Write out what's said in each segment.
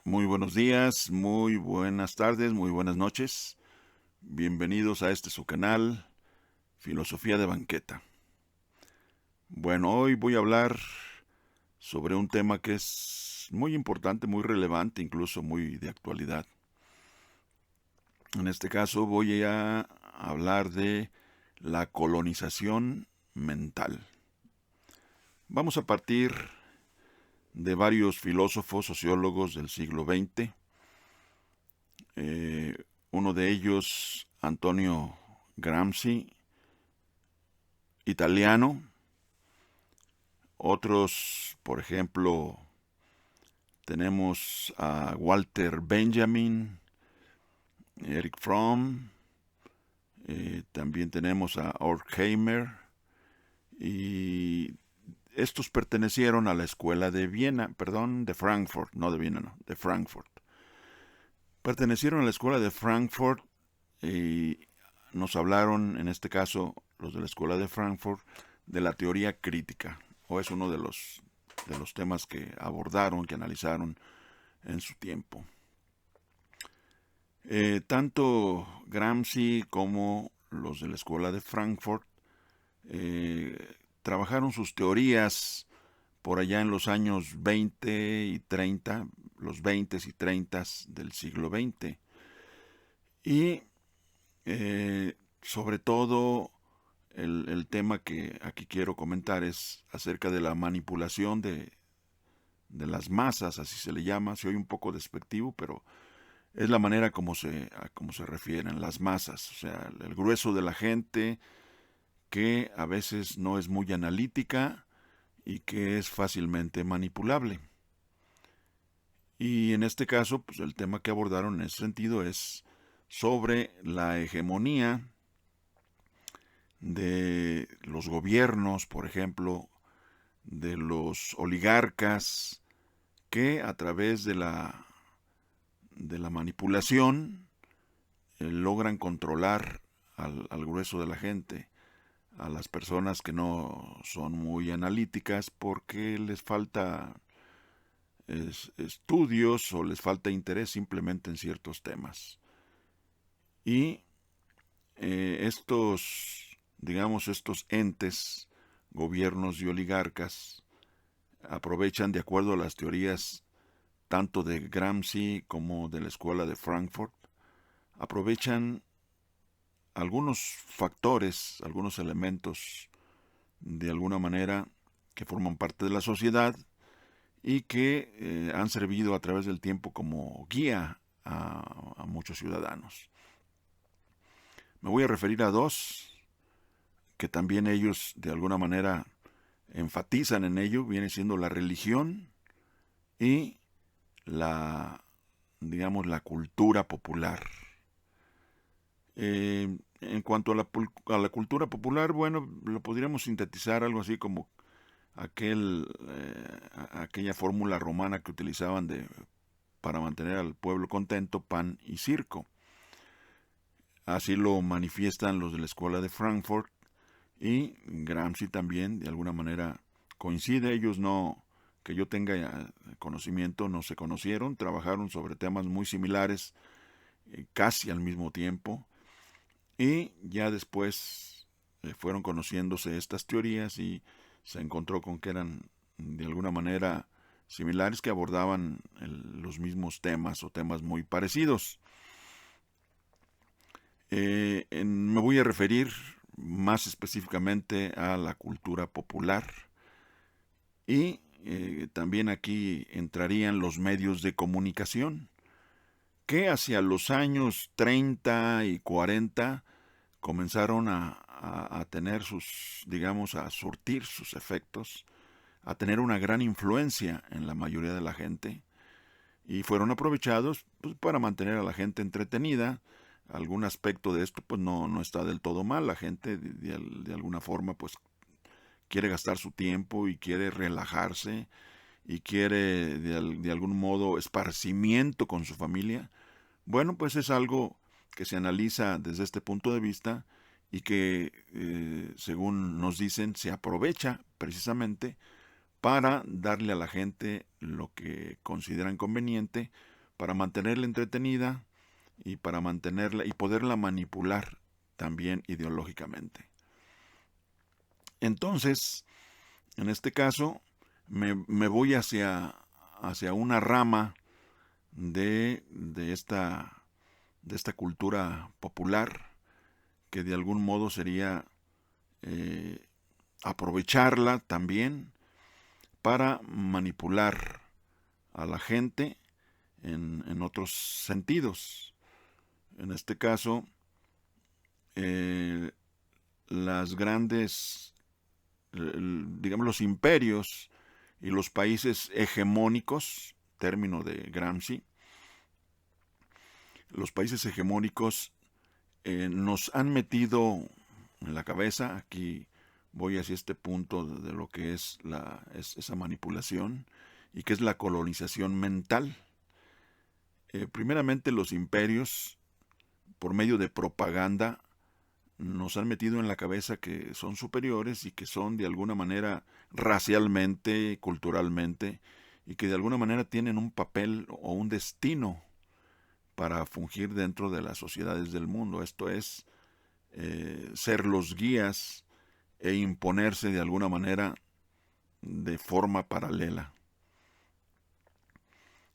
Muy buenos días, muy buenas tardes, muy buenas noches. Bienvenidos a este su canal, Filosofía de Banqueta. Bueno, hoy voy a hablar sobre un tema que es muy importante, muy relevante, incluso muy de actualidad. En este caso voy a hablar de la colonización mental. Vamos a partir de varios filósofos, sociólogos del siglo XX. Eh, Uno de ellos, Antonio Gramsci, italiano. Otros, por ejemplo, tenemos a Walter Benjamin, Eric Fromm, también tenemos a Horkheimer, y estos pertenecieron a la escuela de Viena, perdón, de Frankfurt, no de Viena, no, de Frankfurt. Pertenecieron a la escuela de Frankfurt y nos hablaron, en este caso, los de la escuela de Frankfurt, de la teoría crítica, o es uno de los temas que abordaron, que analizaron en su tiempo. Tanto Gramsci como los de la escuela de Frankfurt trabajaron sus teorías por allá en los años 20 y 30, los 20 y 30 del siglo XX. Y sobre todo el tema que aquí quiero comentar es acerca de la manipulación de las masas, así se le llama. Se oye un poco despectivo, pero es la manera como se refieren las masas, o sea, el grueso de la gente que a veces no es muy analítica y que es fácilmente manipulable. Y en este caso, pues el tema que abordaron en ese sentido es sobre la hegemonía de los gobiernos, por ejemplo, de los oligarcas, que a través de la manipulación logran controlar al grueso de la gente, a las personas que no son muy analíticas porque les falta estudios o les falta interés simplemente en ciertos temas. Y estos entes, gobiernos y oligarcas, aprovechan, de acuerdo a las teorías tanto de Gramsci como de la escuela de Frankfurt, aprovechan algunos factores, algunos elementos de alguna manera que forman parte de la sociedad y que han servido a través del tiempo como guía a muchos ciudadanos. Me voy a referir a dos que también ellos de alguna manera enfatizan en ello, viene siendo la religión y la, digamos, la cultura popular. En cuanto a la cultura popular, bueno, lo podríamos sintetizar algo así como aquella fórmula romana que utilizaban para mantener al pueblo contento, pan y circo. Así lo manifiestan los de la escuela de Frankfurt y Gramsci también, de alguna manera, coincide. Ellos no, que yo tenga conocimiento, no se conocieron, trabajaron sobre temas muy similares, casi al mismo tiempo, y ya después fueron conociéndose estas teorías y se encontró con que eran de alguna manera similares, que abordaban los mismos temas o temas muy parecidos. Me voy a referir más específicamente a la cultura popular y también aquí entrarían los medios de comunicación, que hacia los años 30 y 40 comenzaron a tener sus, digamos, a surtir sus efectos, a tener una gran influencia en la mayoría de la gente y fueron aprovechados pues, para mantener a la gente entretenida. Algún aspecto de esto pues no está del todo mal. La gente de alguna forma pues quiere gastar su tiempo y quiere relajarse y quiere de algún modo esparcimiento con su familia. Bueno, pues es algo que se analiza desde este punto de vista y que, según nos dicen, se aprovecha precisamente para darle a la gente lo que consideran conveniente para mantenerla entretenida y para mantenerla y poderla manipular también ideológicamente. Entonces, en este caso, me voy hacia una rama de esta cultura popular, que de algún modo sería eh, aprovecharla también para manipular a la gente en otros sentidos. En este caso, eh, las grandes, digamos, los imperios y los países hegemónicos, término de Gramsci, los países hegemónicos nos han metido en la cabeza, aquí voy hacia este punto de lo que es esa manipulación y que es la colonización mental. Primeramente los imperios, por medio de propaganda, nos han metido en la cabeza que son superiores y que son de alguna manera racialmente, culturalmente, y que de alguna manera tienen un papel o un destino para fungir dentro de las sociedades del mundo. Esto es, ser los guías e imponerse de alguna manera de forma paralela.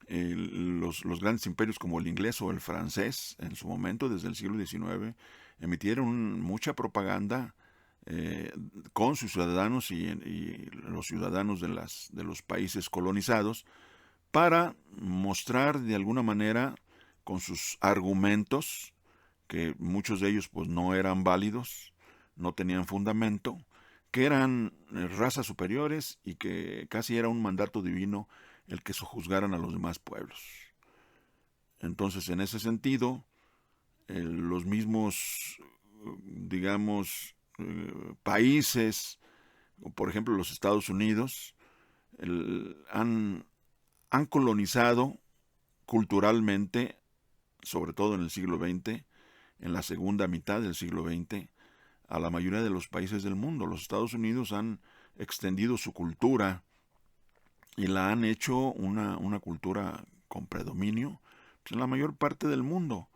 Los grandes imperios como el inglés o el francés, en su momento, desde el siglo XIX, emitieron mucha propaganda con sus ciudadanos y los ciudadanos de los países colonizados, para mostrar de alguna manera con sus argumentos, que muchos de ellos pues no eran válidos, no tenían fundamento, que eran razas superiores y que casi era un mandato divino el que sojuzgaran a los demás pueblos. Entonces, en ese sentido, los mismos, digamos, países, por ejemplo los Estados Unidos, han colonizado culturalmente, sobre todo en el siglo XX, en la segunda mitad del siglo XX, a la mayoría de los países del mundo. Los Estados Unidos han extendido su cultura y la han hecho una cultura con predominio pues, en la mayor parte del mundo,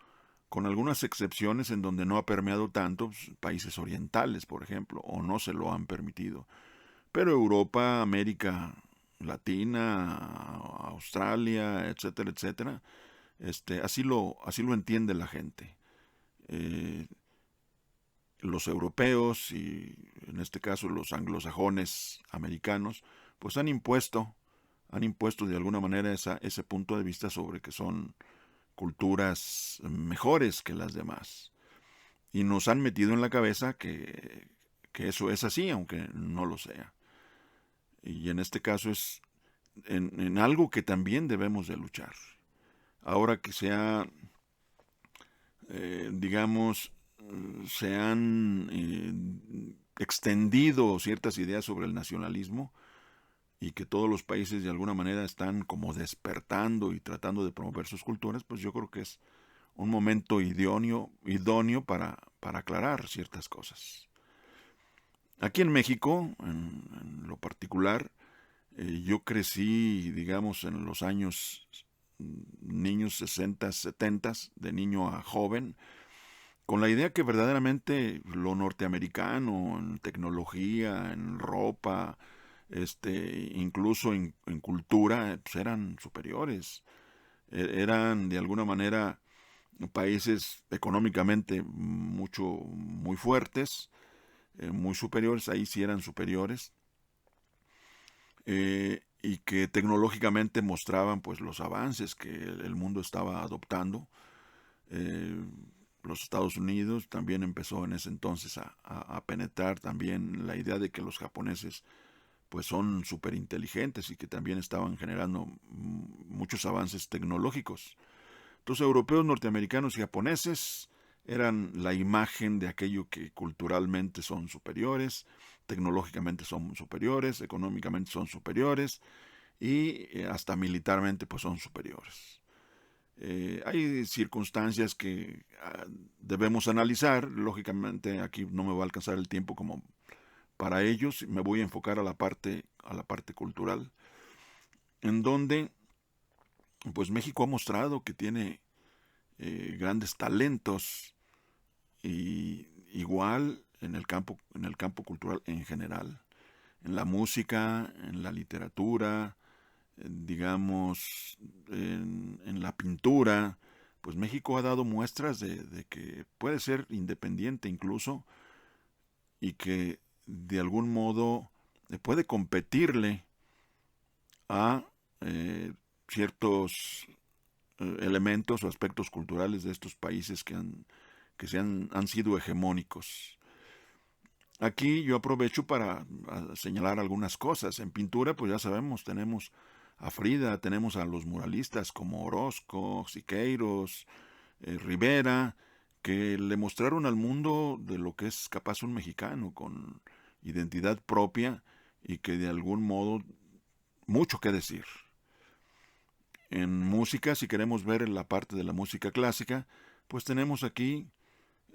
con algunas excepciones en donde no ha permeado tanto, pues, países orientales, por ejemplo, o no se lo han permitido. Pero Europa, América Latina, Australia, etcétera, etcétera, así lo entiende la gente. Eh, los europeos y en este caso los anglosajones americanos, pues han impuesto de alguna manera ese punto de vista sobre que son culturas mejores que las demás. Y nos han metido en la cabeza que eso es así, aunque no lo sea. Y en este caso es en algo que también debemos de luchar. Ahora que digamos, se han extendido ciertas ideas sobre el nacionalismo y que todos los países de alguna manera están como despertando y tratando de promover sus culturas, pues yo creo que es un momento idóneo para aclarar ciertas cosas. Aquí en México, en lo particular, yo crecí, digamos, en los niños 60, 70, de niño a joven, con la idea que verdaderamente lo norteamericano en tecnología, en ropa, incluso en cultura, pues eran superiores. Eran de alguna manera países económicamente muy fuertes, muy superiores, ahí sí eran superiores, y que tecnológicamente mostraban pues los avances que el mundo estaba adoptando. Eh, los Estados Unidos también empezó en ese entonces a penetrar también la idea de que los japoneses pues son súper inteligentes y que también estaban generando muchos avances tecnológicos. Entonces europeos, norteamericanos y japoneses eran la imagen de aquello que culturalmente son superiores, tecnológicamente son superiores, económicamente son superiores y hasta militarmente pues son superiores. Hay circunstancias que debemos analizar, lógicamente aquí no me va a alcanzar el tiempo como para ellos, me voy a enfocar a la parte cultural, en donde pues México ha mostrado que tiene grandes talentos y igual en el campo cultural en general, en la música, en la literatura, digamos, en la pintura, pues México ha dado muestras de que puede ser independiente incluso y que de algún modo puede competirle a ciertos elementos o aspectos culturales de estos países han sido hegemónicos. Aquí yo aprovecho para señalar algunas cosas. En pintura, pues ya sabemos, tenemos a Frida, tenemos a los muralistas como Orozco, Siqueiros, Rivera, que le mostraron al mundo de lo que es capaz un mexicano con identidad propia y que de algún modo mucho que decir. En música, si queremos ver en la parte de la música clásica, pues tenemos aquí,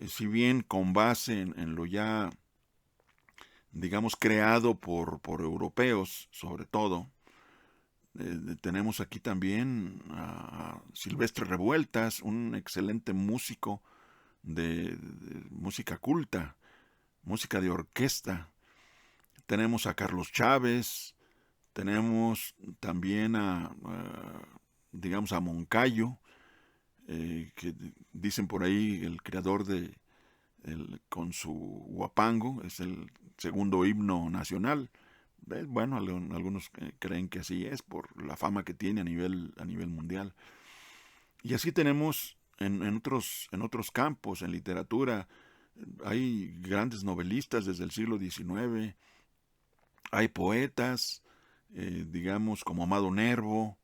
si bien con base en lo ya, digamos, creado por europeos, sobre todo, tenemos aquí también a Silvestre Revueltas, un excelente músico de música culta, música de orquesta. Tenemos a Carlos Chávez, tenemos también digamos, a Moncayo, que dicen por ahí el creador con su huapango, es el segundo himno nacional. Bueno, algunos creen que así es por la fama que tiene a nivel mundial. Y así tenemos en otros campos, en literatura, hay grandes novelistas desde el siglo XIX, hay poetas, digamos, como Amado Nervo,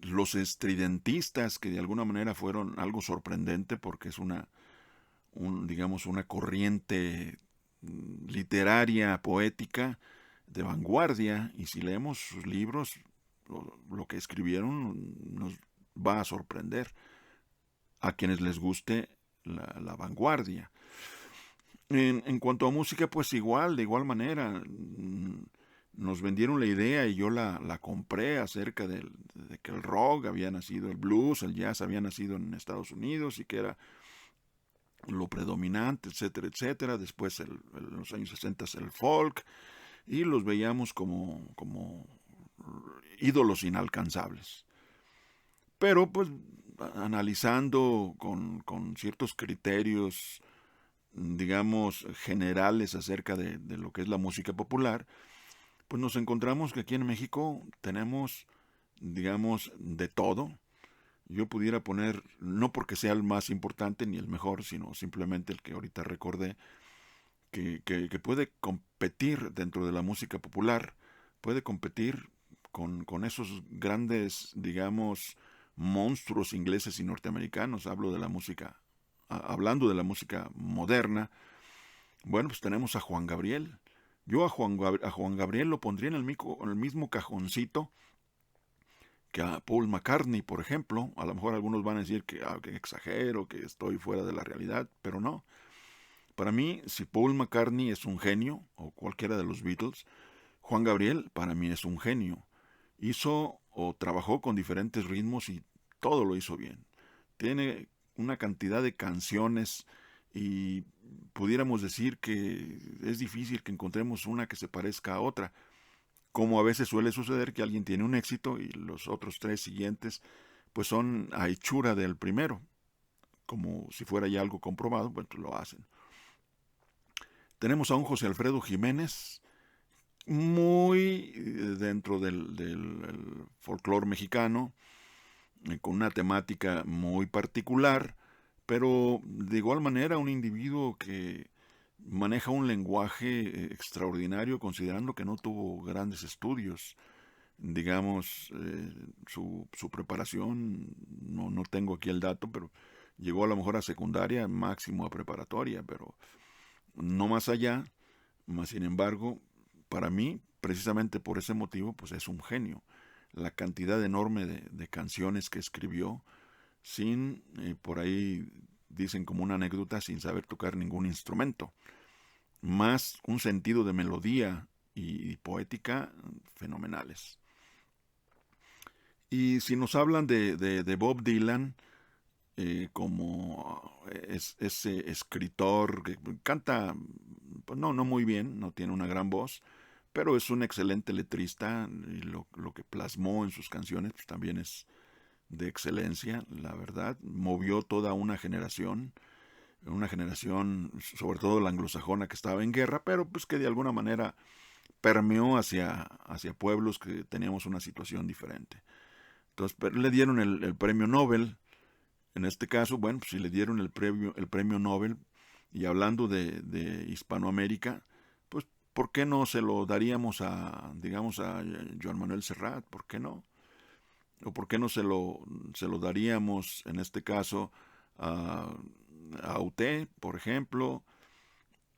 los estridentistas, que de alguna manera fueron algo sorprendente porque es digamos, una corriente literaria, poética, de vanguardia, y si leemos sus libros, lo que escribieron nos va a sorprender a quienes les guste la vanguardia. En cuanto a música, pues igual, de igual manera, nos vendieron la idea y yo la compré acerca de que el rock había nacido, el blues, el jazz había nacido en Estados Unidos y que era lo predominante, etcétera, etcétera. Después, en los años 60, el folk, y los veíamos como ídolos inalcanzables. Pero, pues, analizando con ciertos criterios, digamos, generales acerca de lo que es la música popular, pues nos encontramos que aquí en México tenemos, digamos, de todo. Yo pudiera poner, no porque sea el más importante ni el mejor, sino simplemente el que ahorita recordé, que puede competir dentro de la música popular, puede competir con esos grandes, digamos, monstruos ingleses y norteamericanos. Hablando de la música moderna, bueno, pues tenemos a Juan Gabriel. Yo a Juan Gabriel lo pondría en el mismo cajoncito que a Paul McCartney, por ejemplo. A lo mejor algunos van a decir que exagero, que estoy fuera de la realidad, pero no. Para mí, si Paul McCartney es un genio, o cualquiera de los Beatles, Juan Gabriel para mí es un genio. Hizo o trabajó con diferentes ritmos y todo lo hizo bien. Tiene una cantidad de canciones y pudiéramos decir que es difícil que encontremos una que se parezca a otra, como a veces suele suceder que alguien tiene un éxito y los otros tres siguientes pues son a hechura del primero, como si fuera ya algo comprobado, pues lo hacen. Tenemos a un José Alfredo Jiménez, muy dentro del folclore mexicano, con una temática muy particular, pero de igual manera un individuo que maneja un lenguaje extraordinario considerando que no tuvo grandes estudios. Digamos, su preparación, no tengo aquí el dato, pero llegó a lo mejor a secundaria, máximo a preparatoria, pero no más allá. Más sin embargo, para mí, precisamente por ese motivo, pues es un genio. La cantidad enorme de canciones que escribió sin, por ahí dicen como una anécdota, sin saber tocar ningún instrumento. Más un sentido de melodía y poética fenomenales. Y si nos hablan de Bob Dylan, como ese escritor que canta, pues no muy bien, no tiene una gran voz, pero es un excelente letrista y lo que plasmó en sus canciones pues también es de excelencia, la verdad. Movió toda una generación, sobre todo la anglosajona que estaba en guerra, pero pues que de alguna manera permeó hacia pueblos que teníamos una situación diferente. Entonces, pero le dieron el premio Nobel. En este caso, bueno, pues si le dieron el premio Nobel, y hablando de Hispanoamérica, pues ¿por qué no se lo daríamos digamos, a Joan Manuel Serrat? ¿Por qué no? ¿O por qué no se lo daríamos, en este caso, a, a UT, por ejemplo,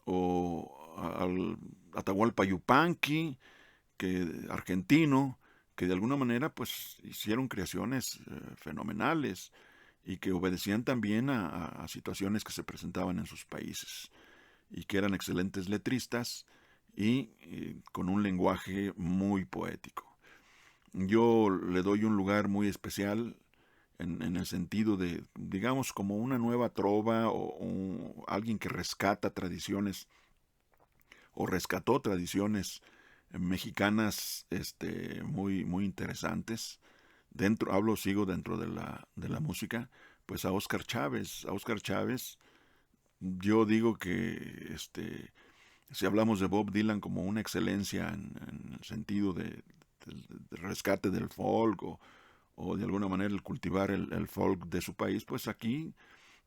o al Atahualpa Yupanqui, argentino, que de alguna manera pues hicieron creaciones fenomenales y que obedecían también a situaciones que se presentaban en sus países y que eran excelentes letristas y con un lenguaje muy poético. Yo le doy un lugar muy especial en el sentido de, digamos, como una nueva trova o alguien que rescata tradiciones o rescató tradiciones mexicanas muy interesantes. Sigo dentro de la música, pues a Oscar Chávez. A Oscar Chávez, yo digo que si hablamos de Bob Dylan como una excelencia en el sentido de rescate del folk o de alguna manera el cultivar el folk de su país, pues aquí,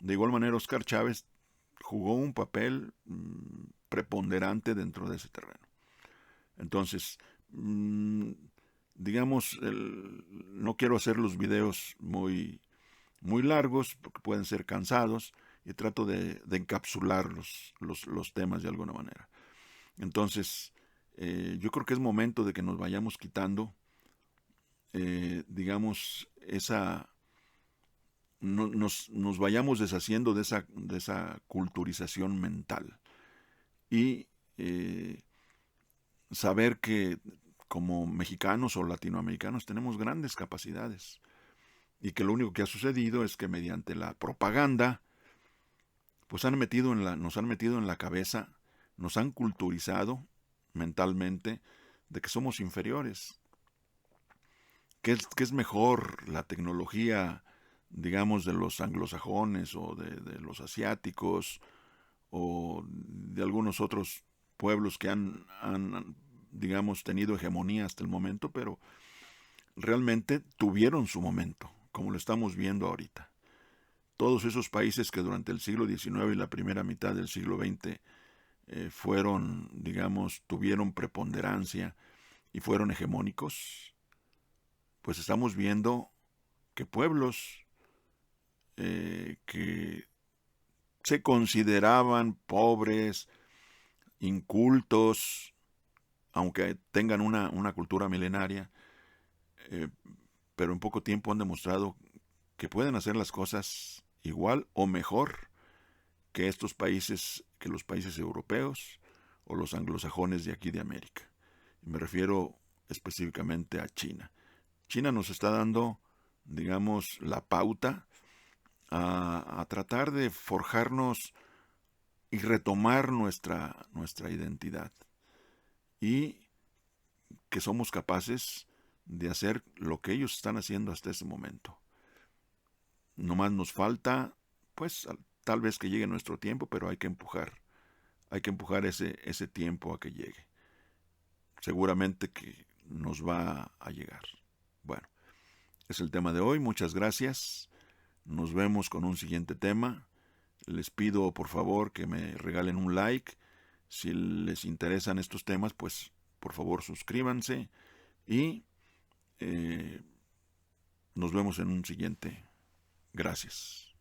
de igual manera, Oscar Chávez jugó un papel preponderante dentro de ese terreno. Entonces, digamos, no quiero hacer los videos muy largos porque pueden ser cansados y trato de encapsular los temas de alguna manera. Entonces, yo creo que es momento de que nos vayamos quitando, digamos, nos vayamos deshaciendo de esa culturización mental y saber que como mexicanos o latinoamericanos tenemos grandes capacidades y que lo único que ha sucedido es que mediante la propaganda pues nos han metido en la cabeza, nos han culturizado mentalmente de que somos inferiores, que es mejor la tecnología, digamos, de los anglosajones o de los asiáticos o de algunos otros pueblos que digamos, tenido hegemonía hasta el momento, pero realmente tuvieron su momento, como lo estamos viendo ahorita. Todos esos países que durante el siglo XIX y la primera mitad del siglo XX fueron, digamos, tuvieron preponderancia y fueron hegemónicos, pues estamos viendo que pueblos que se consideraban pobres, incultos, aunque tengan una cultura milenaria, eh, pero en poco tiempo han demostrado que pueden hacer las cosas igual o mejor que que los países europeos o los anglosajones de aquí de América. Me refiero específicamente a China. China nos está dando, digamos, la pauta a tratar de forjarnos y retomar nuestra identidad. Y que somos capaces de hacer lo que ellos están haciendo hasta ese momento. Nomás nos falta, pues, tal vez que llegue nuestro tiempo, pero hay que empujar ese tiempo a que llegue. Seguramente que nos va a llegar. Bueno, es el tema de hoy, muchas gracias. Nos vemos con un siguiente tema. Les pido por favor que me regalen un like. Si les interesan estos temas, pues por favor suscríbanse y nos vemos en un siguiente. Gracias.